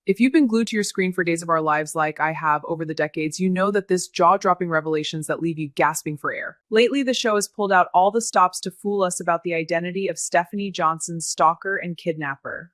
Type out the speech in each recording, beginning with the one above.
If you've been glued to your screen for days of our lives like I have over the decades, you know that this jaw-dropping revelations that leave you gasping for air. Lately, the show has pulled out all the stops to fool us about the identity of Stephanie Johnson's stalker and kidnapper.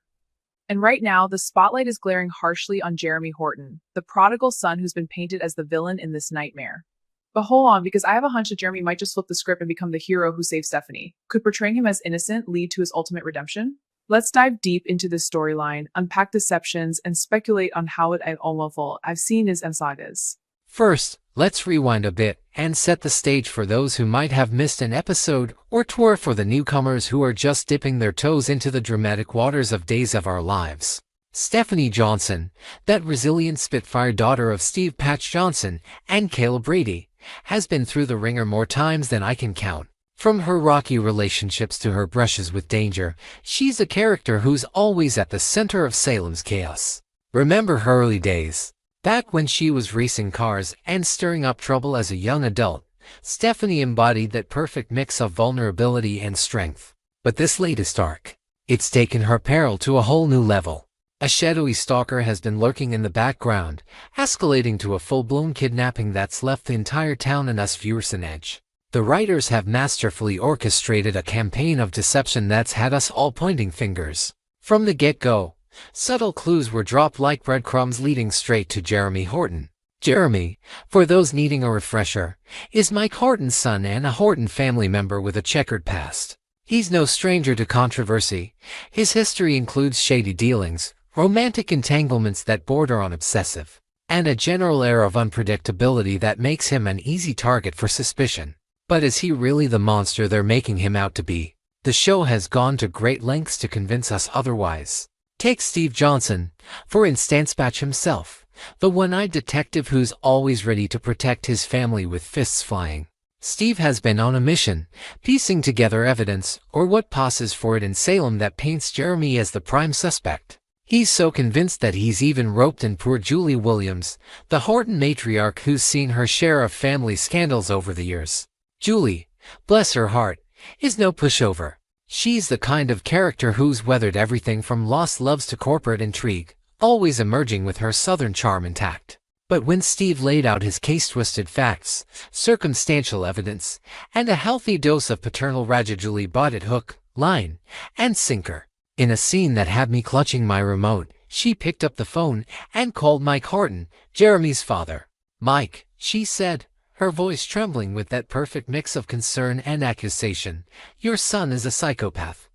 And right now, the spotlight is glaring harshly on Jeremy Horton, the prodigal son who's been painted as the villain in this nightmare. But hold on, because I have a hunch that Jeremy might just flip the script and become the hero who saves Stephanie. Could portraying him as innocent lead to his ultimate redemption? Let's dive deep into this storyline, unpack deceptions, and speculate on how it all I've seen is sagas. First, let's rewind a bit and set the stage for those who might have missed an episode, or tour for the newcomers who are just dipping their toes into the dramatic waters of Days of Our Lives. Stephanie Johnson, that resilient Spitfire daughter of Steve Patch Johnson and Kayla Brady, has been through the ringer more times than I can count. From her rocky relationships to her brushes with danger, she's a character who's always at the center of Salem's chaos. Remember her early days? Back when she was racing cars and stirring up trouble as a young adult, Stephanie embodied that perfect mix of vulnerability and strength. But this latest arc, it's taken her peril to a whole new level. A shadowy stalker has been lurking in the background, escalating to a full-blown kidnapping that's left the entire town and us viewers on edge. The writers have masterfully orchestrated a campaign of deception that's had us all pointing fingers. From the get-go, subtle clues were dropped like breadcrumbs leading straight to Jeremy Horton. Jeremy, for those needing a refresher, is Mike Horton's son and a Horton family member with a checkered past. He's no stranger to controversy. His history includes shady dealings, romantic entanglements that border on obsessive, and a general air of unpredictability that makes him an easy target for suspicion. But is he really the monster they're making him out to be? The show has gone to great lengths to convince us otherwise. Take Steve Johnson, for instance, Patch himself, the one-eyed detective who's always ready to protect his family with fists flying. Steve has been on a mission, piecing together evidence, or what passes for it in Salem, that paints Jeremy as the prime suspect. He's so convinced that he's even roped in poor Julie Williams, the Horton matriarch who's seen her share of family scandals over the years. Julie, bless her heart, is no pushover. She's the kind of character who's weathered everything from lost loves to corporate intrigue, always emerging with her southern charm intact. But when Steve laid out his case, twisted facts, circumstantial evidence, and a healthy dose of paternal rage, Julie bought it hook, line, and sinker. In a scene that had me clutching my remote, she picked up the phone and called Mike Horton, Jeremy's father. "Mike," she said, her voice trembling with that perfect mix of concern and accusation, "your son is a psychopath."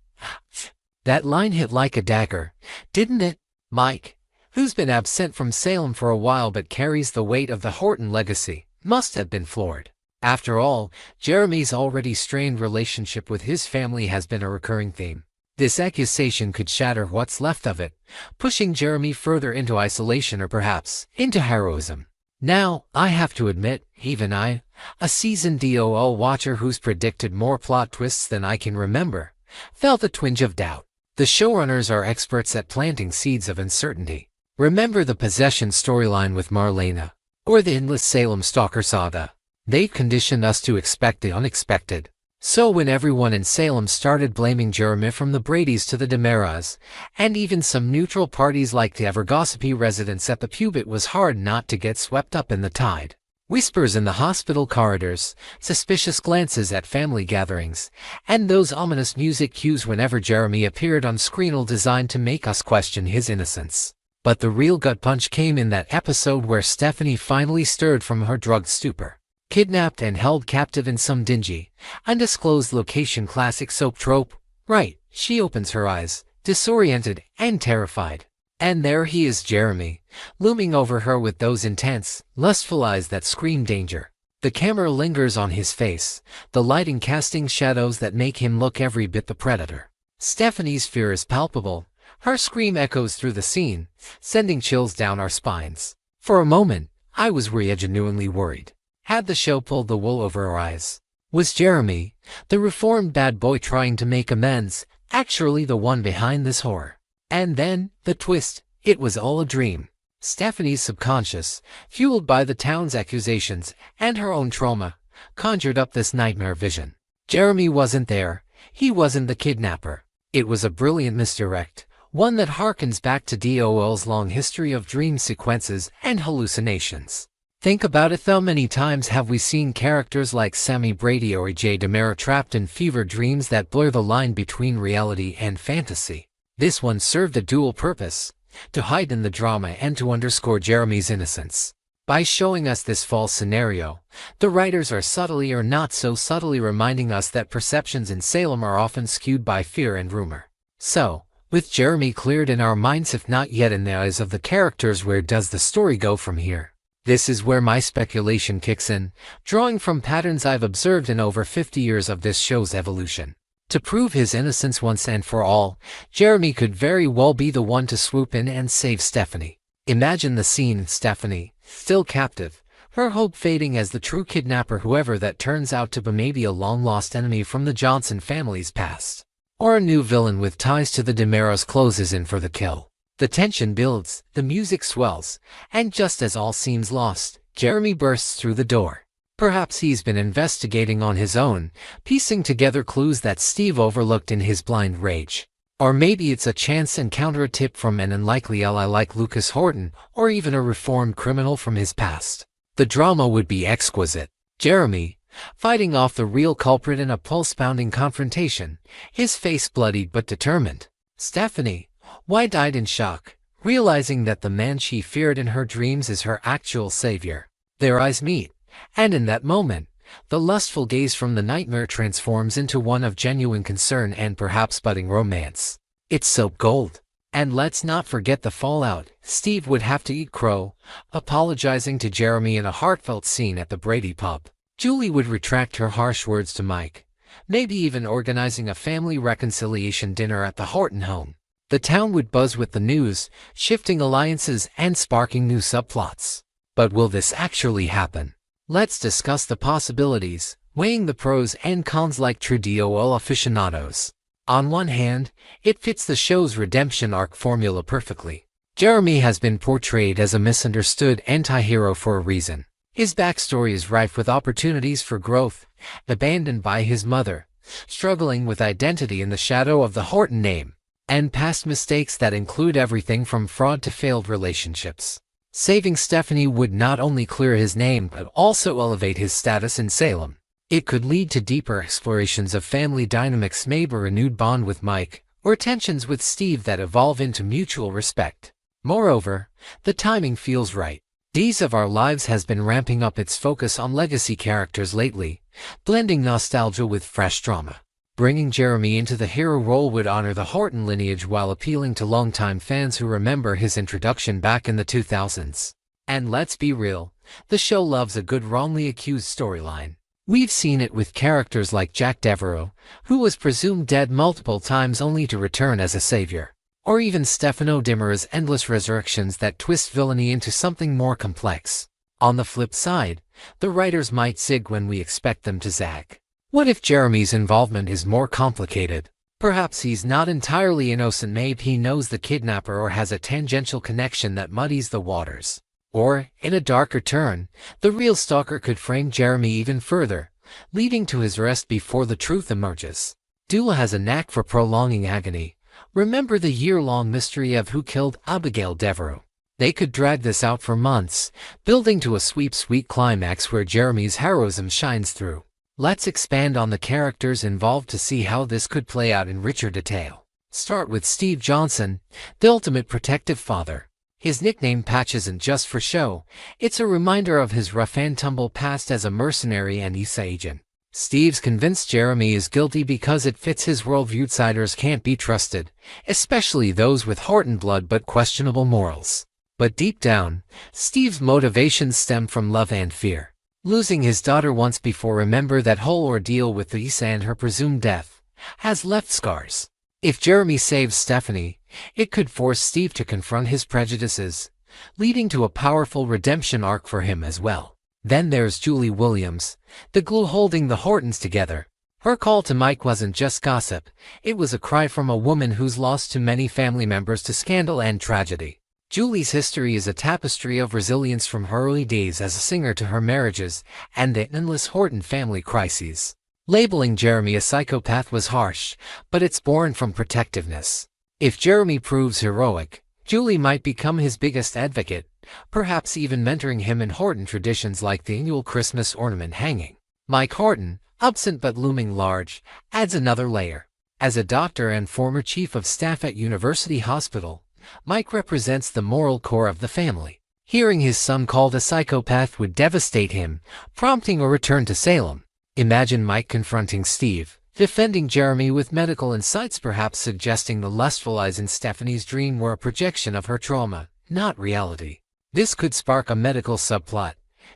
That line hit like a dagger, didn't it? Mike, who's been absent from Salem for a while but carries the weight of the Horton legacy, must have been floored. After all, Jeremy's already strained relationship with his family has been a recurring theme. This accusation could shatter what's left of it, pushing Jeremy further into isolation or perhaps into heroism. Now, I have to admit, even I, a seasoned DOOL watcher who's predicted more plot twists than I can remember, felt a twinge of doubt. The showrunners are experts at planting seeds of uncertainty. Remember the possession storyline with Marlena, or the endless Salem stalker saga? They conditioned us to expect the unexpected. So when everyone in Salem started blaming Jeremy, from the Bradys to the DeMeras, and even some neutral parties like the ever-gossipy residents at the pub, it was hard not to get swept up in the tide. Whispers in the hospital corridors, suspicious glances at family gatherings, and those ominous music cues whenever Jeremy appeared on screen, all designed to make us question his innocence. But the real gut punch came in that episode where Stephanie finally stirred from her drugged stupor. Kidnapped and held captive in some dingy, undisclosed location, classic soap trope. Right, she opens her eyes, disoriented and terrified. And there he is, Jeremy, looming over her with those intense, lustful eyes that scream danger. The camera lingers on his face, the lighting casting shadows that make him look every bit the predator. Stephanie's fear is palpable. Her scream echoes through the scene, sending chills down our spines. For a moment, I was genuinely worried. Had the show pulled the wool over our eyes? Was Jeremy, the reformed bad boy trying to make amends, actually the one behind this horror? And then, the twist, it was all a dream. Stephanie's subconscious, fueled by the town's accusations and her own trauma, conjured up this nightmare vision. Jeremy wasn't there. He wasn't the kidnapper. It was a brilliant misdirect, one that harkens back to DOOL's long history of dream sequences and hallucinations. Think about it though, many times have we seen characters like Sammy Brady or EJ DeMera trapped in fever dreams that blur the line between reality and fantasy. This one served a dual purpose: to heighten the drama and to underscore Jeremy's innocence. By showing us this false scenario, the writers are subtly or not so subtly reminding us that perceptions in Salem are often skewed by fear and rumor. So, with Jeremy cleared in our minds if not yet in the eyes of the characters, where does the story go from here? This is where my speculation kicks in, drawing from patterns I've observed in over 50 years of this show's evolution. To prove his innocence once and for all, Jeremy could very well be the one to swoop in and save Stephanie. Imagine the scene: Stephanie, still captive, her hope fading as the true kidnapper, whoever that turns out to be, maybe a long-lost enemy from the Johnson family's past. Or a new villain with ties to the DeMeras closes in for the kill. The tension builds, the music swells, and just as all seems lost, Jeremy bursts through the door. Perhaps he's been investigating on his own, piecing together clues that Steve overlooked in his blind rage. Or maybe it's a chance encounter, a tip from an unlikely ally like Lucas Horton, or even a reformed criminal from his past. The drama would be exquisite. Jeremy, fighting off the real culprit in a pulse-pounding confrontation, his face bloodied but determined. Stephanie, wide-eyed in shock, realizing that the man she feared in her dreams is her actual savior. Their eyes meet, and in that moment, the lustful gaze from the nightmare transforms into one of genuine concern and perhaps budding romance. It's soap gold. And let's not forget the fallout. Steve would have to eat crow, apologizing to Jeremy in a heartfelt scene at the Brady pub. Julie would retract her harsh words to Mike, maybe even organizing a family reconciliation dinner at the Horton home. The town would buzz with the news, shifting alliances and sparking new subplots. But will this actually happen? Let's discuss the possibilities, weighing the pros and cons like true DOOL aficionados. On one hand, it fits the show's redemption arc formula perfectly. Jeremy has been portrayed as a misunderstood anti-hero for a reason. His backstory is rife with opportunities for growth, abandoned by his mother, struggling with identity in the shadow of the Horton name, and past mistakes that include everything from fraud to failed relationships. Saving Stephanie would not only clear his name but also elevate his status in Salem. It could lead to deeper explorations of family dynamics, maybe a renewed bond with Mike, or tensions with Steve that evolve into mutual respect. Moreover, the timing feels right. Days of Our Lives has been ramping up its focus on legacy characters lately, blending nostalgia with fresh drama. Bringing Jeremy into the hero role would honor the Horton lineage while appealing to longtime fans who remember his introduction back in the 2000s. And let's be real, the show loves a good wrongly accused storyline. We've seen it with characters like Jack Devereaux, who was presumed dead multiple times only to return as a savior. Or even Stefano DeMera's endless resurrections that twist villainy into something more complex. On the flip side, the writers might zig when we expect them to zag. What if Jeremy's involvement is more complicated? Perhaps he's not entirely innocent, maybe he knows the kidnapper or has a tangential connection that muddies the waters. Or, in a darker turn, the real stalker could frame Jeremy even further, leading to his arrest before the truth emerges. DOOL has a knack for prolonging agony. Remember the year-long mystery of who killed Abigail Devereaux. They could drag this out for months, building to a sweet climax where Jeremy's heroism shines through. Let's expand on the characters involved to see how this could play out in richer detail. Start with Steve Johnson, the ultimate protective father. His nickname Patch isn't just for show, it's a reminder of his rough-and-tumble past as a mercenary and ISA agent. Steve's convinced Jeremy is guilty because it fits his worldview. Outsiders can't be trusted, especially those with Horton blood but questionable morals. But deep down, Steve's motivations stem from love and fear. Losing his daughter once before, remember that whole ordeal with Lisa and her presumed death, has left scars. If Jeremy saves Stephanie, it could force Steve to confront his prejudices, leading to a powerful redemption arc for him as well. Then there's Julie Williams, the glue holding the Hortons together. Her call to Mike wasn't just gossip, it was a cry from a woman who's lost too many family members to scandal and tragedy. Julie's history is a tapestry of resilience from her early days as a singer to her marriages and the endless Horton family crises. Labeling Jeremy a psychopath was harsh, but it's born from protectiveness. If Jeremy proves heroic, Julie might become his biggest advocate, perhaps even mentoring him in Horton traditions like the annual Christmas ornament hanging. Mike Horton, absent but looming large, adds another layer. As a doctor and former chief of staff at University Hospital, Mike represents the moral core of the family. Hearing his son called a psychopath would devastate him, prompting a return to Salem. Imagine Mike confronting Steve, defending Jeremy with medical insights, perhaps suggesting the lustful eyes in Stephanie's dream were a projection of her trauma, not reality. This could spark a medical subplot,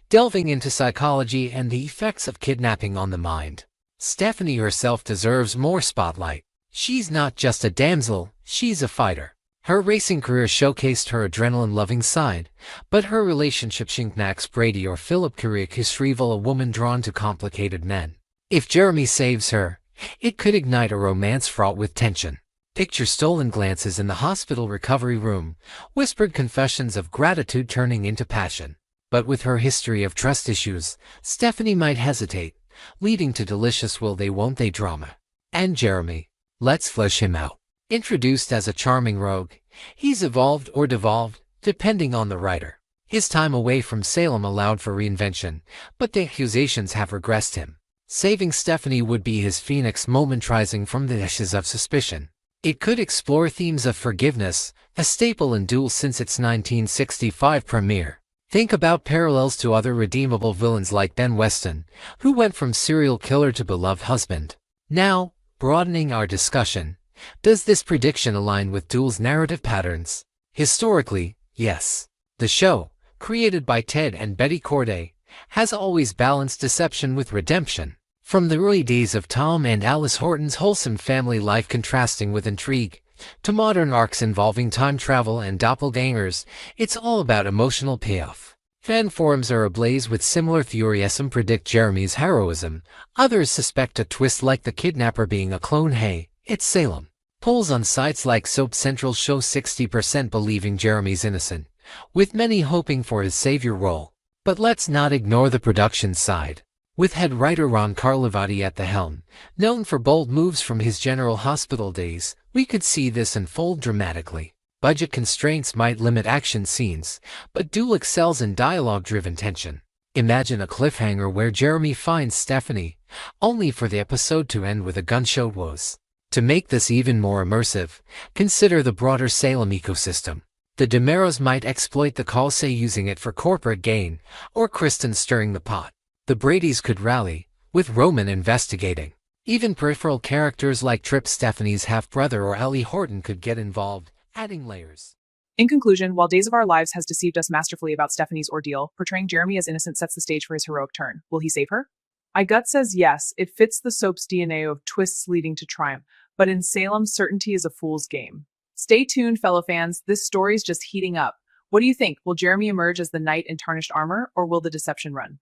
delving into psychology and the effects of kidnapping on the mind. Stephanie herself deserves more spotlight. She's not just a damsel, she's a fighter. Her racing career showcased her adrenaline-loving side, but her relationship Shinknax Brady or Philip Kiriakis reveal a woman drawn to complicated men. If Jeremy saves her, it could ignite a romance fraught with tension. Picture stolen glances in the hospital recovery room, whispered confessions of gratitude turning into passion. But with her history of trust issues, Stephanie might hesitate, leading to delicious will they won't they drama. And Jeremy, let's flesh him out. Introduced as a charming rogue, he's evolved or devolved, depending on the writer. His time away from Salem allowed for reinvention, but the accusations have regressed him. Saving Stephanie would be his phoenix moment rising from the ashes of suspicion. It could explore themes of forgiveness, a staple in DOOL since its 1965 premiere. Think about parallels to other redeemable villains like Ben Weston, who went from serial killer to beloved husband. Now, broadening our discussion, does this prediction align with DOOL's narrative patterns? Historically, yes. The show, created by Ted and Betty Corday, has always balanced deception with redemption. From the early days of Tom and Alice Horton's wholesome family life contrasting with intrigue, to modern arcs involving time travel and doppelgangers, it's all about emotional payoff. Fan forums are ablaze with similar theories. Some predict Jeremy's heroism, others suspect a twist like the kidnapper being a clone. Hey, it's Salem. Polls on sites like Soap Central show 60% believing Jeremy's innocent, with many hoping for his savior role. But let's not ignore the production side. With head writer Ron Carlivati at the helm, known for bold moves from his General Hospital days, we could see this unfold dramatically. Budget constraints might limit action scenes, but DOOL excels in dialogue-driven tension. Imagine a cliffhanger where Jeremy finds Stephanie, only for the episode to end with a gunshot woes. To make this even more immersive, consider the broader Salem ecosystem. The DeMeros might exploit the call, say using it for corporate gain, or Kristen stirring the pot. The Bradys could rally, with Roman investigating. Even peripheral characters like Trip, Stephanie's half-brother, or Ellie Horton could get involved, adding layers. In conclusion, while Days of Our Lives has deceived us masterfully about Stephanie's ordeal, portraying Jeremy as innocent sets the stage for his heroic turn. Will he save her? My gut says yes, it fits the soap's DNA of twists leading to triumph, but in Salem, certainty is a fool's game. Stay tuned, fellow fans, this story's just heating up. What do you think? Will Jeremy emerge as the knight in tarnished armor, or will the deception run?